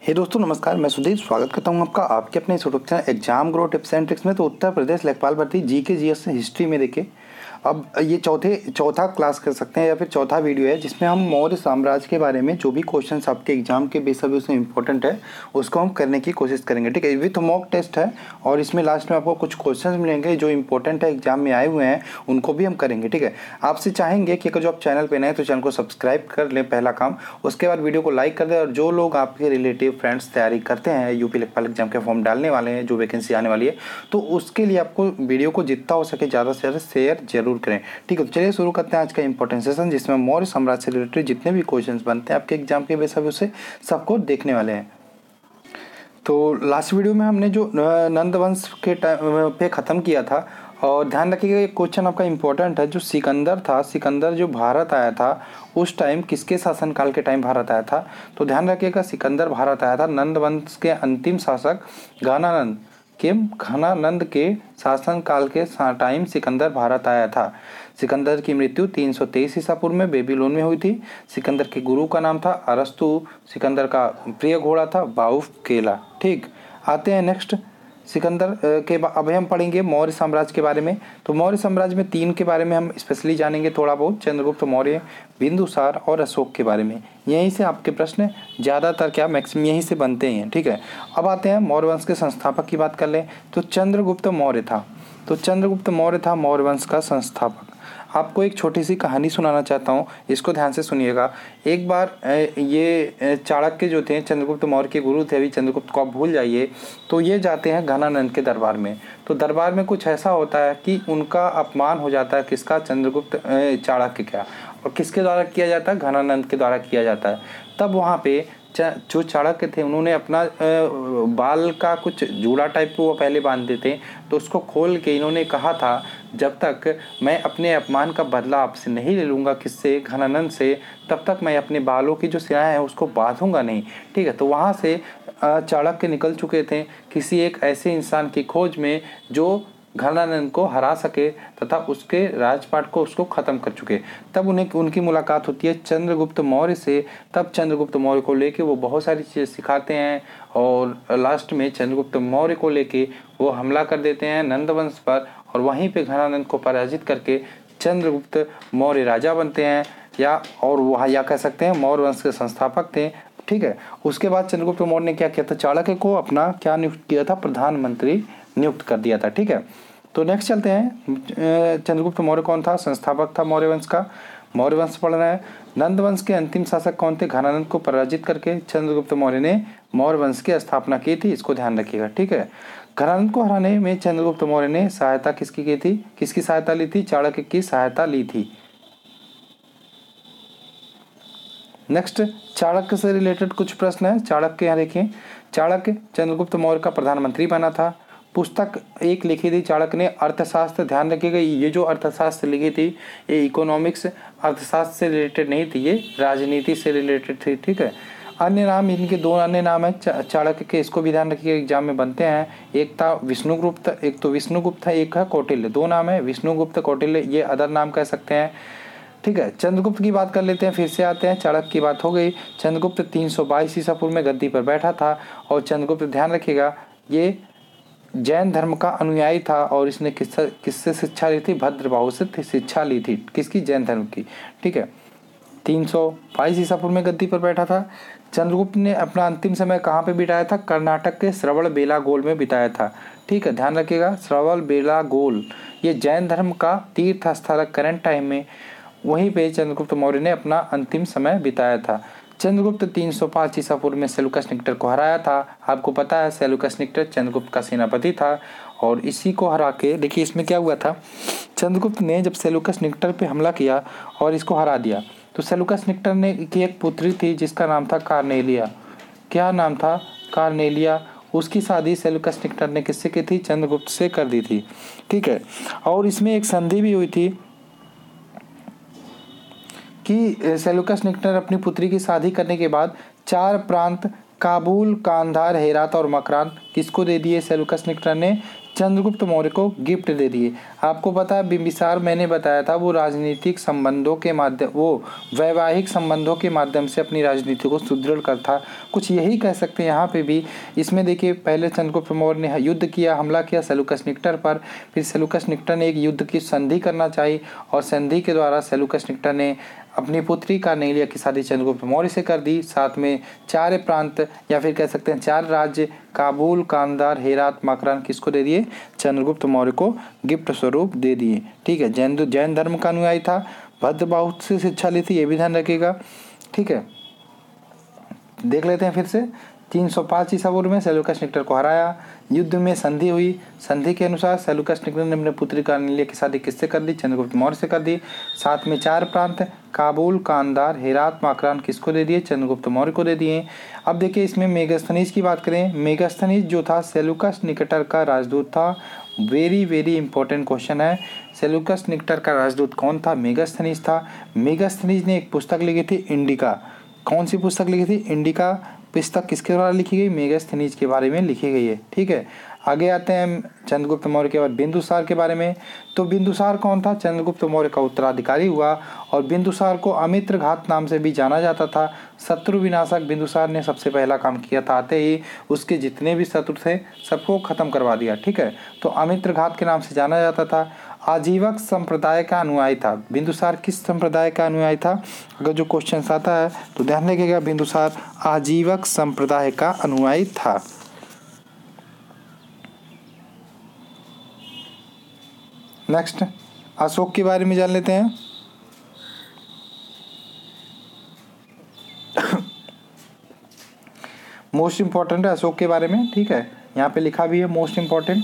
हे दोस्तों नमस्कार, मैं सुधीर स्वागत करता हूं आपका आपके अपने इस YouTube channel exam grow tips and tricks में। तो उत्तर प्रदेश लेखपाल भर्ती जीके जीएस हिस्ट्री में देखिए, अब ये चौथा क्लास कर सकते हैं या फिर चौथा वीडियो है जिसमें हम मौर्य साम्राज्य के बारे में जो भी क्वेश्चंस आपके एग्जाम के बेस पे उसमें इंपॉर्टेंट है उसको हम करने की कोशिश करेंगे। ठीक है, विथ मॉक टेस्ट है और इसमें लास्ट में आपको कुछ क्वेश्चंस मिलेंगे जो इंपॉर्टेंट है एग्जाम में आए हुए हैं, उनको भी हम करेंगे। ठीक है, आपसे चाहेंगे कि अगर जो आप चैनल पर नए हैं तो चैनल को सब्सक्राइब कर लें, पहला काम। उसके बाद वीडियो को लाइक कर दें और जो लोग आपके रिलेटिव फ्रेंड्स तैयारी करते हैं, यूपी लेखपाल एग्जाम के फॉर्म डालने वाले हैं, जो वैकेंसी आने वाली है, तो उसके लिए आपको वीडियो को जितना हो सके ज़्यादा से ज़्यादा शेयर जरूर करें। ठीक है, चलिए शुरू करते हैं आज का इंपॉर्टेंट सेशन जिसमें मौर्य साम्राज्य से रिलेटेड जितने भी क्वेश्चंस बनते हैं आपके एग्जाम के बेस पे उसे सबको देखने वाले हैं। तो लास्ट वीडियो में हमने जो नंद वंश के टाइम पे ख़त्म किया था, और ध्यान रखिएगा ये क्वेश्चन आपका इंपॉर्टेंट है। जो सिकंदर था, सिकंदर जो भारत आया था उस टाइम किसके शासनकाल के टाइम भारत आया था? तो ध्यान रखिएगा सिकंदर भारत आया था नंद वंश के अंतिम शासक घनानंद के शासनकाल के टाइम सिकंदर भारत आया था। सिकंदर की मृत्यु 323 ईसा पूर्व में बेबीलोन में हुई थी। सिकंदर के गुरु का नाम था अरस्तु। सिकंदर का प्रिय घोड़ा था बाउफ केला। ठीक, आते हैं नेक्स्ट सिकंदर के अब हम पढ़ेंगे मौर्य साम्राज्य के बारे में। तो मौर्य साम्राज्य में तीन के बारे में हम स्पेशली जानेंगे थोड़ा बहुत, चंद्रगुप्त मौर्य, बिंदुसार और अशोक के बारे में। यहीं से आपके प्रश्न ज़्यादातर क्या मैक्सिमम यहीं से बनते हैं। ठीक है, अब आते हैं मौर्य वंश के संस्थापक की बात कर लें तो चंद्रगुप्त मौर्य था। तो चंद्रगुप्त मौर्य था मौर्य वंश का संस्थापक। आपको एक छोटी सी कहानी सुनाना चाहता हूँ, इसको ध्यान से सुनिएगा। एक बार ये चाणक्य जो थे चंद्रगुप्त मौर्य के गुरु थे, अभी चंद्रगुप्त को आप भूल जाइए, तो ये जाते हैं घनानंद के दरबार में। तो दरबार में कुछ ऐसा होता है कि उनका अपमान हो जाता है, किसका? चंद्रगुप्त चाणक्य का। और किसके द्वारा किया जाता है? घनानंद के द्वारा किया जाता है। तब वहाँ पे जो चाणक्य थे उन्होंने अपना बाल का कुछ जूड़ा टाइप वो पहले बांधते थे, तो उसको खोल के इन्होंने कहा था जब तक मैं अपने अपमान का बदला आपसे नहीं ले लूँगा, किससे? घनानंद से, तब तक मैं अपने बालों की जो सिराएं हैं उसको बांधूंगा नहीं। ठीक है, तो वहाँ से चाणक्य निकल चुके थे किसी एक ऐसे इंसान की खोज में जो घनानंद को हरा सके तथा उसके राजपाट को उसको ख़त्म कर चुके। तब उन्हें उनकी मुलाकात होती है चंद्रगुप्त मौर्य से। तब चंद्रगुप्त मौर्य को लेके वो बहुत सारी चीज़ें सिखाते हैं और लास्ट में चंद्रगुप्त मौर्य को लेके वो हमला कर देते हैं नंद वंश पर, और वहीं पे घनानंद को पराजित करके चंद्रगुप्त मौर्य राजा बनते हैं, या कह सकते हैं मौर्य वंश के संस्थापक थे। ठीक है, उसके बाद चंद्रगुप्त मौर्य ने क्या किया था? चाणक्य को अपना क्या नियुक्त किया था? प्रधानमंत्री नियुक्त कर दिया था। ठीक है, तो नेक्स्ट चलते हैं। चंद्रगुप्त मौर्य कौन था? संस्थापक था मौर्य वंश का। मौर्य वंश पढ़ना है। नंद वंश के अंतिम शासक कौन थे? घनानंद को पराजित करके चंद्रगुप्त मौर्य ने मौर्य वंश की स्थापना की थी, इसको ध्यान रखिएगा। ठीक है, घनानंद को हराने में चंद्रगुप्त मौर्य ने सहायता किसकी की थी? किसकी सहायता ली थी? चाणक्य की सहायता ली थी। नेक्स्ट चाणक्य से रिलेटेड कुछ प्रश्न है। चाणक्य यहाँ देखिए, चाणक्य चंद्रगुप्त मौर्य का प्रधानमंत्री बना था। पुस्तक एक लिखी थी चाणक्य ने, अर्थशास्त्र। ध्यान रखिएगा ये जो अर्थशास्त्र लिखी थी ये इकोनॉमिक्स अर्थशास्त्र से रिलेटेड नहीं थी, ये राजनीति से रिलेटेड थी। ठीक है, अन्य नाम, इनके दो अन्य नाम है चाणक्य के, इसको भी ध्यान रखिएगा एग्जाम में बनते हैं। एक था विष्णुगुप्त, एक तो विष्णुगुप्त है, एक है कौटिल्य। दो नाम है, विष्णुगुप्त कौटिल्य, ये अदर नाम कह सकते हैं। ठीक है, चंद्रगुप्त की बात कर लेते हैं, फिर से आते हैं। चाणक्य की बात हो गई। चंद्रगुप्त 322 ईसा पूर्व में गद्दी पर बैठा था, और चंद्रगुप्त ध्यान रखिएगा ये जैन धर्म का अनुयायी था, और इसने किससे शिक्षा ली थी? भद्रबाहु से शिक्षा ली थी। किसकी? जैन धर्म की। ठीक है, 322 ईसा पूर्व में गद्दी पर बैठा था। चंद्रगुप्त ने अपना अंतिम समय कहाँ पे बिताया था? कर्नाटक के श्रवणबेलागोल में बिताया था। ठीक है, ध्यान रखिएगा श्रवणबेलागोल ये जैन धर्म का तीर्थ स्थल है करंट टाइम में, वहीं पे चंद्रगुप्त मौर्य ने अपना अंतिम समय बिताया था। चंद्रगुप्त 305 ईसा पूर्व में सेल्यूकस निकेटर को हराया था। आपको पता है सेल्यूकस निकेटर चंद्रगुप्त का सेनापति था, और इसी को हरा के देखिए इसमें क्या हुआ था। चंद्रगुप्त ने जब सेल्यूकस निकेटर पे हमला किया और इसको हरा दिया, तो सेल्यूकस निकेटर ने की एक पुत्री थी जिसका नाम था कार्नेलिया। क्या नाम था? कार्नेलिया। उसकी शादी सेल्यूकस निकेटर ने किससे की थी? चंद्रगुप्त से कर दी थी। ठीक है, और इसमें एक संधि भी हुई थी कि सेल्यूकस निकेटर अपनी पुत्री की शादी करने के बाद 4 प्रांत काबुल, कांधार, हेरात और मकरान किसको दे दिए? सेल्यूकस निकेटर ने चंद्रगुप्त मौर्य को गिफ्ट दे दिए। आपको पता है बिंबिसार मैंने बताया था वो राजनीतिक संबंधों के माध्यम वो वैवाहिक संबंधों के माध्यम से अपनी राजनीति को सुदृढ़ करता, कुछ यही कह सकते हैं यहाँ पे भी। इसमें देखिए पहले चंद्रगुप्त मौर्य ने युद्ध किया, हमला किया सेल्यूकस निक्टर पर, फिर सेल्यूकस निक्टर ने एक युद्ध की संधि करना चाहिए और संधि के द्वारा सेल्यूकस निक्टर ने अपनी पुत्री कार्नेलिया की शादी चंद्रगुप्त मौर्य से कर दी। साथ में 4 प्रांत या फिर कह सकते हैं 4 राज्य काबुल, कांधार, हेरात, मकरान किसको दे दिए? चंद्रगुप्त मौर्य को गिफ्ट स्वरूप दे दिए। ठीक है, जैन धर्म का अनुयायी था, भद्रबाहु से शिक्षा ली थी, ये भी ध्यान रखिएगा। ठीक है, देख लेते हैं फिर से। 305 ईसा पूर्व में सेल्यूकस निक्टर को हराया, युद्ध में संधि हुई। संधि के अनुसार सेल्यूकस निक्टर ने अपने पुत्री कार्नेलिया की शादी किससे कर दी? चंद्रगुप्त मौर्य से कर दी। साथ में 4 प्रांत काबुल, कांधार, हेरात, मकरान किसको दे दिए? चंद्रगुप्त मौर्य को दे दिए। अब देखिए इसमें मेगास्थनीज की बात करें। मेगास्थनीज जो था सेल्यूकस निक्टर का राजदूत था। वेरी वेरी इंपॉर्टेंट क्वेश्चन है। सेल्यूकस निक्टर का राजदूत कौन था? मेगास्थनीज था। मेगास्थनीज ने एक पुस्तक लिखी थी इंडिका। कौन सी पुस्तक लिखी थी? इंडिका। पुस्तक किसके द्वारा लिखी गई? मेगास्थनीज के बारे में लिखी गई है। ठीक है, आगे आते हैं चंद्रगुप्त मौर्य के बाद बिंदुसार के बारे में। तो बिंदुसार कौन था? चंद्रगुप्त मौर्य का उत्तराधिकारी हुआ और बिंदुसार को अमित्र घात नाम से भी जाना जाता था। शत्रु विनाशक बिंदुसार ने सबसे पहला काम किया था, आते ही उसके जितने भी शत्रु थे सबको खत्म करवा दिया। ठीक है, तो अमित्र घात के नाम से जाना जाता था। आजीवक संप्रदाय का अनुयायी था। बिंदुसार किस संप्रदाय का अनुयायी था? अगर जो क्वेश्चन आता है तो ध्यान रखिएगा, बिंदुसार आजीवक संप्रदाय का अनुयायी था। नेक्स्ट अशोक के बारे में जान लेते हैं। मोस्ट इंपॉर्टेंट है अशोक के बारे में। ठीक है, यहाँ पे लिखा भी है मोस्ट इंपॉर्टेंट।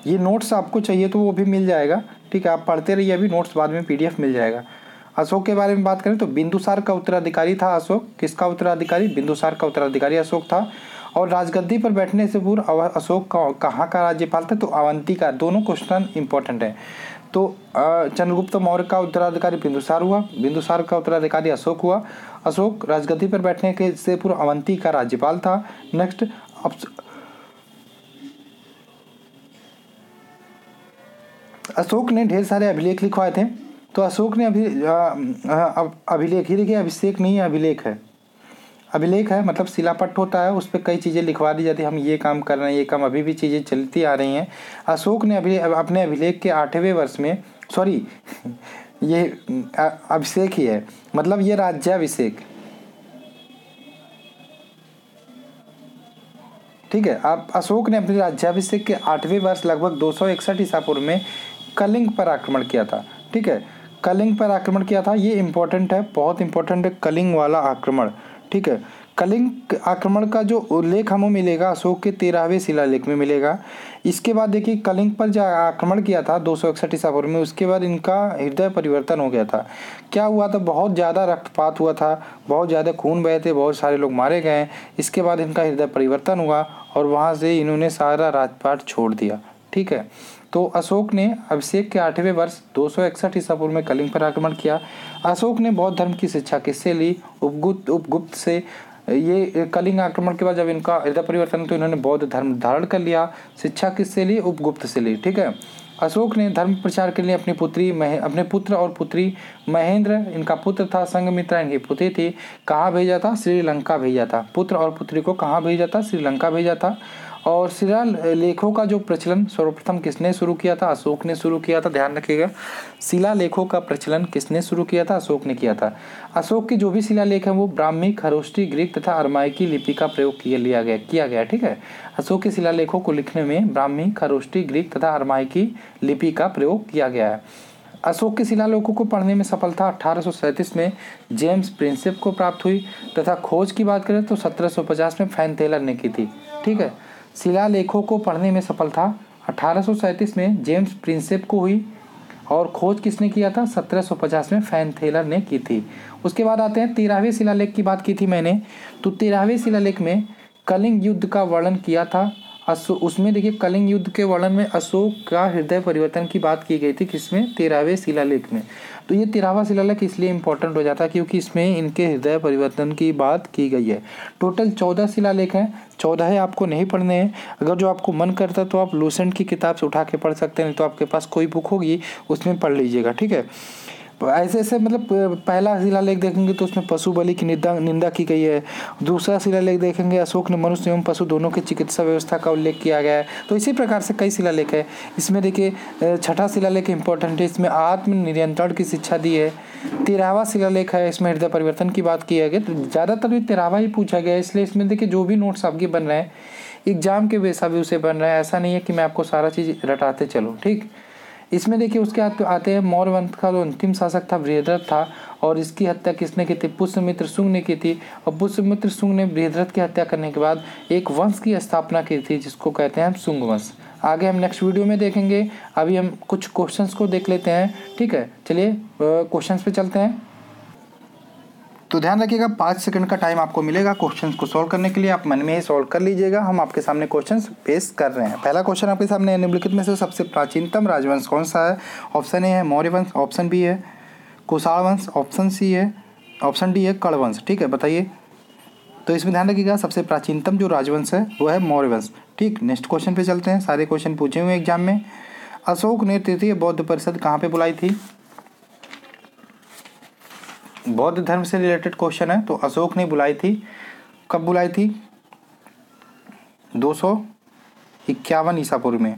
ये नोट्स आपको चाहिए तो वो भी मिल जाएगा। ठीक है, आप पढ़ते रहिए, अभी नोट्स बाद में PDF मिल जाएगा। अशोक के बारे में बात करें तो बिंदुसार का उत्तराधिकारी था अशोक। किसका उत्तराधिकारी? बिंदुसार का उत्तराधिकारी अशोक था। और राजगद्दी पर बैठने से पूर्व अशोक कहाँ का राज्यपाल था? तो अवंती का। दोनों क्वेश्चन इंपॉर्टेंट है। तो चंद्रगुप्त मौर्य का उत्तराधिकारी बिंदुसार हुआ, बिंदुसार का उत्तराधिकारी अशोक हुआ। अशोक राजगद्दी पर बैठने के से पूर्व अवंती का राज्यपाल था। नेक्स्ट, अशोक ने ढेर सारे अभिलेख लिखवाए थे। तो अशोक ने अभिलेख ही लिखे, अभिषेक नहीं है, अभिलेख है। अभिलेख है मतलब शिलापट्ट होता है, उस पर कई चीज़ें लिखवा दी जाती है, हम ये काम कर रहे हैं, ये काम अभी भी चीज़ें चलती आ रही हैं। अशोक ने अपने अभिलेख के 8वें वर्ष में ये अभिषेक ही है, मतलब ये राज्याभिषेक। ठीक है, आप अशोक ने अपने राज्याभिषेक के 8वें वर्ष लगभग 261 ईसा पूर्व में कलिंग पर आक्रमण किया था। ठीक है, कलिंग पर आक्रमण किया था, ये इंपॉर्टेंट है, बहुत इंपॉर्टेंट है कलिंग वाला आक्रमण। ठीक है, कलिंग आक्रमण का जो उल्लेख हमें मिलेगा अशोक के 13वें शिलालेख में मिलेगा। इसके बाद देखिए कलिंग पर जो आक्रमण किया था 261 ईसा पूर्व में, उसके बाद इनका हृदय परिवर्तन हो गया था। क्या हुआ था? बहुत ज़्यादा रक्तपात हुआ था, बहुत ज़्यादा खून बहे थे, बहुत सारे लोग मारे गए। इसके बाद इनका हृदय परिवर्तन हुआ और वहाँ से इन्होंने सारा राजपाट छोड़ दिया। ठीक है, तो अशोक ने अभिषेक के 8वें वर्ष 261 ईसा पूर्व में कलिंग पर आक्रमण किया। अशोक ने बौद्ध धर्म की शिक्षा किससे ली? उपगुप्त से। ये कलिंग आक्रमण के बाद जब इनका हृदय परिवर्तन तो इन्होंने बौद्ध धर्म धारण कर लिया। शिक्षा किससे ली? उपगुप्त से ली। ठीक है, अशोक ने धर्म प्रचार के लिए अपने पुत्र और पुत्री महेंद्र, इनका पुत्र था, संघमित्रा इनकी पुत्री थी, कहाँ भेजा था? श्रीलंका भेजा था। पुत्र और पुत्री को कहाँ भेजा था? श्रीलंका भेजा था। और शिलालेखों का जो प्रचलन सर्वप्रथम किसने शुरू किया था? अशोक ने शुरू किया था। ध्यान रखिएगा, शिलालेखों का प्रचलन किसने शुरू किया था? अशोक ने किया था। अशोक के जो भी शिलालेख हैं वो ब्राह्मी, खरोष्टी, ग्रीक तथा अरमाइकी लिपि का प्रयोग किया गया। ठीक है, अशोक के शिलालेखों को लिखने में ब्राह्मी, खरोष्टी, ग्रीक तथा अरमाइकी लिपि का प्रयोग किया गया है। अशोक के शिलालेखों को पढ़ने में सफलता 1837 में जेम्स प्रिंसेप को प्राप्त हुई तथा खोज की बात करें तो 1750 में फैन टेलर ने की थी। ठीक है, शिलालेखों को पढ़ने में सफलता 1837 में जेम्स प्रिंसेप को हुई और खोज किसने किया था? 1750 में फैन टेलर ने की थी। उसके बाद आते हैं 13वें शिलालेख की बात की थी मैंने, तो 13वें शिलालेख में कलिंग युद्ध का वर्णन किया था उसमें देखिए कलिंग युद्ध के वर्णन में अशोक का हृदय परिवर्तन की बात की गई थी, किसमें? 13वें शिलालेख में। तो ये 13वां शिलालेख इसलिए इंपॉर्टेंट हो जाता है क्योंकि इसमें इनके हृदय परिवर्तन की बात की गई है। टोटल 14 शिलालेख हैं, 14 आपको नहीं पढ़ने हैं। अगर जो आपको मन करता है तो आप लूसेंट की किताब से उठा के पढ़ सकते हैं, नहीं तो आपके पास कोई बुक होगी उसमें पढ़ लीजिएगा, ठीक है। ऐसे ऐसे मतलब पहला शिलालेख देखेंगे तो उसमें पशु बलि की निंदा की गई है। दूसरा शिलालेख देखेंगे अशोक ने मनुष्य एवं पशु दोनों की चिकित्सा व्यवस्था का उल्लेख किया गया है। तो इसी प्रकार से कई शिलालेख है। इसमें देखिए छठा शिलालेख इंपॉर्टेंट है, इसमें आत्म नियंत्रण की शिक्षा दी है। 13वां शिलालेख है, इसमें हृदय परिवर्तन की बात की है। तो ज़्यादातर 13वां ही पूछा गया है, इसलिए इसमें देखिए जो भी नोट्स आपके बन रहे हैं एग्जाम के बेसा भी उसे बन रहा है, ऐसा नहीं है कि मैं आपको सारा चीज़ रटाते चलूँ, ठीक। इसमें देखिए उसके आते हैं मौर्य वंश का जो अंतिम शासक था बृहद्रथ था, और इसकी हत्या किसने की थी? पुष्यमित्र शुंग ने की थी। और पुष्यमित्र शुंग ने बृहद्रथ की हत्या करने के बाद एक वंश की स्थापना की थी जिसको कहते हैं शुंग वंश। आगे हम नेक्स्ट वीडियो में देखेंगे। अभी हम कुछ क्वेश्चंस को देख लेते हैं, ठीक है। चलिए क्वेश्चंस पे चलते हैं। तो ध्यान रखिएगा 5 सेकंड का टाइम आपको मिलेगा क्वेश्चंस को सॉल्व करने के लिए, आप मन में ही सॉल्व कर लीजिएगा। हम आपके सामने क्वेश्चंस पेश कर रहे हैं। पहला क्वेश्चन आपके सामने है, निम्नलिखित में से सबसे प्राचीनतम राजवंश कौन सा है? ऑप्शन ए है मौर्य वंश, ऑप्शन बी है कुषाण वंश, ऑप्शन सी है, ऑप्शन डी है कर्ण वंश, ठीक है, बताइए। तो इसमें ध्यान रखिएगा सबसे प्राचीनतम जो राजवंश है वो है मौर्य वंश, ठीक। नेक्स्ट क्वेश्चन पे चलते हैं, सारे क्वेश्चन पूछे हुए एग्जाम में। अशोक ने तृतीय बौद्ध परिषद कहाँ पे बुलाई थी? बौद्ध धर्म से रिलेटेड क्वेश्चन है। तो अशोक ने बुलाई थी, कब बुलाई थी? 251 ईसा पूर्व में,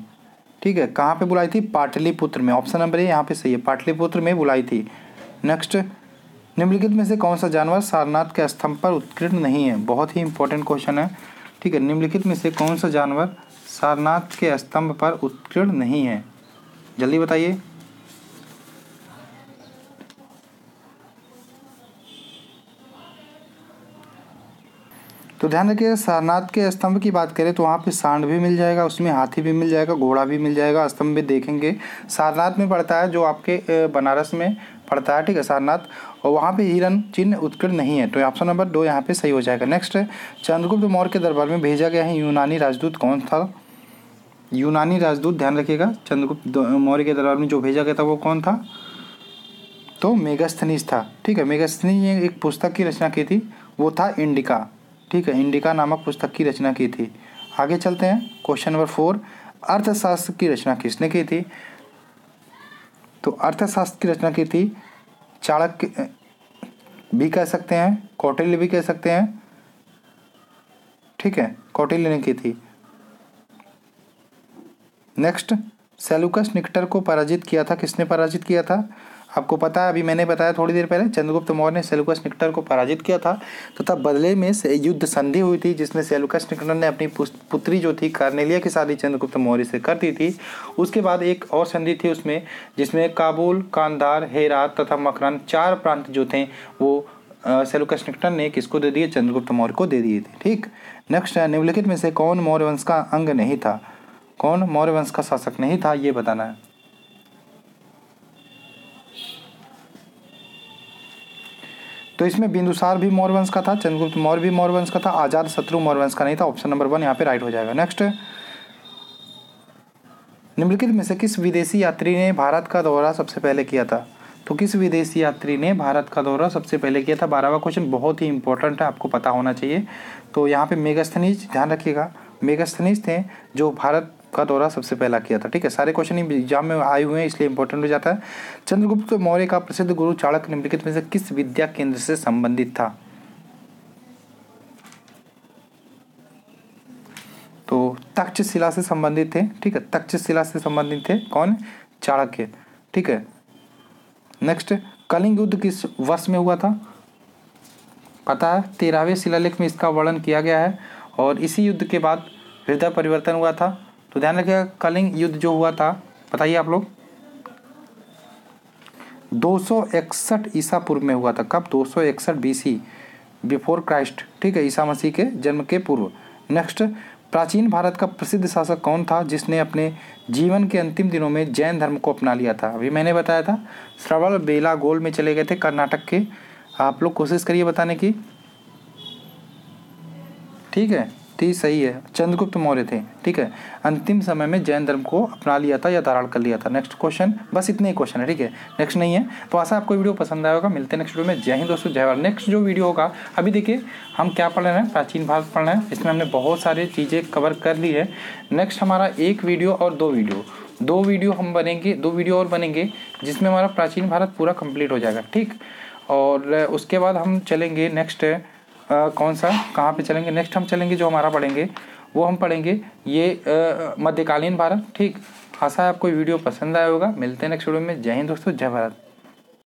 ठीक है। कहाँ पे बुलाई थी? पाटलिपुत्र में। ऑप्शन नंबर ए यहाँ पे सही है, पाटलिपुत्र में बुलाई थी। नेक्स्ट, निम्नलिखित में से कौन सा जानवर सारनाथ के स्तंभ पर उत्कीर्ण नहीं है? बहुत ही इंपॉर्टेंट क्वेश्चन है, ठीक है। निम्नलिखित में से कौन सा जानवर सारनाथ के स्तंभ पर उत्कीर्ण नहीं है? जल्दी बताइए। तो ध्यान रखिए सारनाथ के स्तंभ की बात करें तो वहाँ पे सांड भी मिल जाएगा, उसमें हाथी भी मिल जाएगा, घोड़ा भी मिल जाएगा। स्तंभ भी देखेंगे सारनाथ में पड़ता है, जो आपके बनारस में पड़ता है, ठीक है, सारनाथ। और वहाँ पे हिरण चिन्ह उत्कीर्ण नहीं है, तो ऑप्शन नंबर 2 यहाँ पे सही हो जाएगा। नेक्स्ट है, चंद्रगुप्त मौर्य के दरबार में भेजा गया है यूनानी राजदूत कौन था? यूनानी राजदूत ध्यान रखिएगा चंद्रगुप्त मौर्य के दरबार में जो भेजा गया था वो कौन था? तो मेगास्थनीज था, ठीक है। मेगास्थनीज ने एक पुस्तक की रचना की थी, वो था इंडिका, ठीक है। इंडिका नामक पुस्तक की रचना की थी। आगे चलते हैं, क्वेश्चन नंबर 4, अर्थशास्त्र की रचना किसने की थी? तो अर्थशास्त्र की रचना की थी चाणक्य भी कह सकते हैं, कौटिल्य भी कह सकते हैं, ठीक है, कौटिल्य ने की थी। नेक्स्ट, सेल्यूकस निकेटर को पराजित किया था, किसने पराजित किया था? आपको पता है, अभी मैंने बताया थोड़ी देर पहले, चंद्रगुप्त मौर्य ने सेल्यूकस निकेटर को पराजित किया था। तो तब बदले में से युद्ध संधि हुई थी जिसमें सेल्यूकस निकेटर ने अपनी पुत्री जो थी कार्नेलिया की शादी चंद्रगुप्त मौर्य से कर दी थी। उसके बाद एक और संधि थी उसमें, जिसमें काबुल, कांधार, हेरात तथा मकरान 4 प्रांत जो थे वो सेल्यूकस निकेटर ने किसको दे दिए? चंद्रगुप्त मौर्य को दे दिए थे, ठीक। नेक्स्ट है, निम्नलिखित में से कौन मौर्य वंश का अंग नहीं था? कौन मौर्य वंश का शासक नहीं था, ये बताना है। तो इसमें बिंदुसार भी मौर्य वंश का था, चंद्रगुप्त मौर्य भी मौर्य वंश का था, आजाद शत्रु मौर्य वंश का नहीं था। ऑप्शन नंबर 1 यहाँ पे राइट हो जाएगा। नेक्स्ट, निम्नलिखित में से किस विदेशी यात्री ने भारत का दौरा सबसे पहले किया था? तो किस विदेशी यात्री ने भारत का दौरा सबसे पहले किया था? 12वां क्वेश्चन बहुत ही इंपॉर्टेंट है, आपको पता होना चाहिए। तो यहाँ पे मेगास्थनीज, ध्यान रखिएगा, मेगास्थनीज थे जो भारत का दौरा सबसे पहला किया था, ठीक है। सारे क्वेश्चन एग्जाम में आए हुए हैं इसलिए इंपॉर्टेंट हो जाता है। चंद्रगुप्त मौर्य का प्रसिद्ध गुरु चाणक्य निम्नलिखित में से किस विद्या केंद्र से संबंधित था? तो तक्षशिला से संबंधित थे, ठीक है, तक्षशिला से संबंधित थे। कौन? चाणक्य, ठीक है। नेक्स्ट, कलिंग युद्ध किस वर्ष में हुआ था? पता है, 13वें शिलालेख में इसका वर्णन किया गया है, और इसी युद्ध के बाद हृदय परिवर्तन हुआ था। तो ध्यान रखिएगा कलिंग युद्ध जो हुआ था, बताइए आप लोग, 261 ईसा पूर्व में हुआ था। कब? 261 BC, बिफोर क्राइस्ट, ठीक है, ईसा मसीह के जन्म के पूर्व। नेक्स्ट, प्राचीन भारत का प्रसिद्ध शासक कौन था जिसने अपने जीवन के अंतिम दिनों में जैन धर्म को अपना लिया था? अभी मैंने बताया था, श्रवण बेलागोल में चले गए थे, कर्नाटक के। आप लोग कोशिश करिए बताने की, ठीक है, थी, सही है, चंद्रगुप्त मौर्य थे। ठीक है, अंतिम समय में जैन धर्म को अपना लिया था या धारण कर लिया था। नेक्स्ट क्वेश्चन, बस इतने ही क्वेश्चन है। ठीक है, नेक्स्ट नहीं है। तो आशा आपको वीडियो पसंद आया होगा। मिलते हैं नेक्स्ट वीडियो में। जय हिंद दोस्तों, जय भारत। नेक्स्ट जो वीडियो होगा, अभी देखिए हम क्या पढ़ रहे हैं, प्राचीन भारत पढ़ रहे हैं। इसमें हमने बहुत सारी चीज़ें कवर कर ली है। नेक्स्ट हमारा एक वीडियो और दो वीडियो हम बनेंगे, 2 वीडियो और बनेंगे, जिसमें हमारा प्राचीन भारत पूरा कंप्लीट हो जाएगा। ठीक, और उसके बाद हम चलेंगे नेक्स्ट कौन सा, कहाँ पे चलेंगे, नेक्स्ट हम चलेंगे जो हमारा पढ़ेंगे वो हम पढ़ेंगे ये मध्यकालीन भारत। ठीक, आशा है आपको वीडियो पसंद आया होगा। मिलते हैं नेक्स्ट वीडियो में। जय हिंद दोस्तों, जय भारत।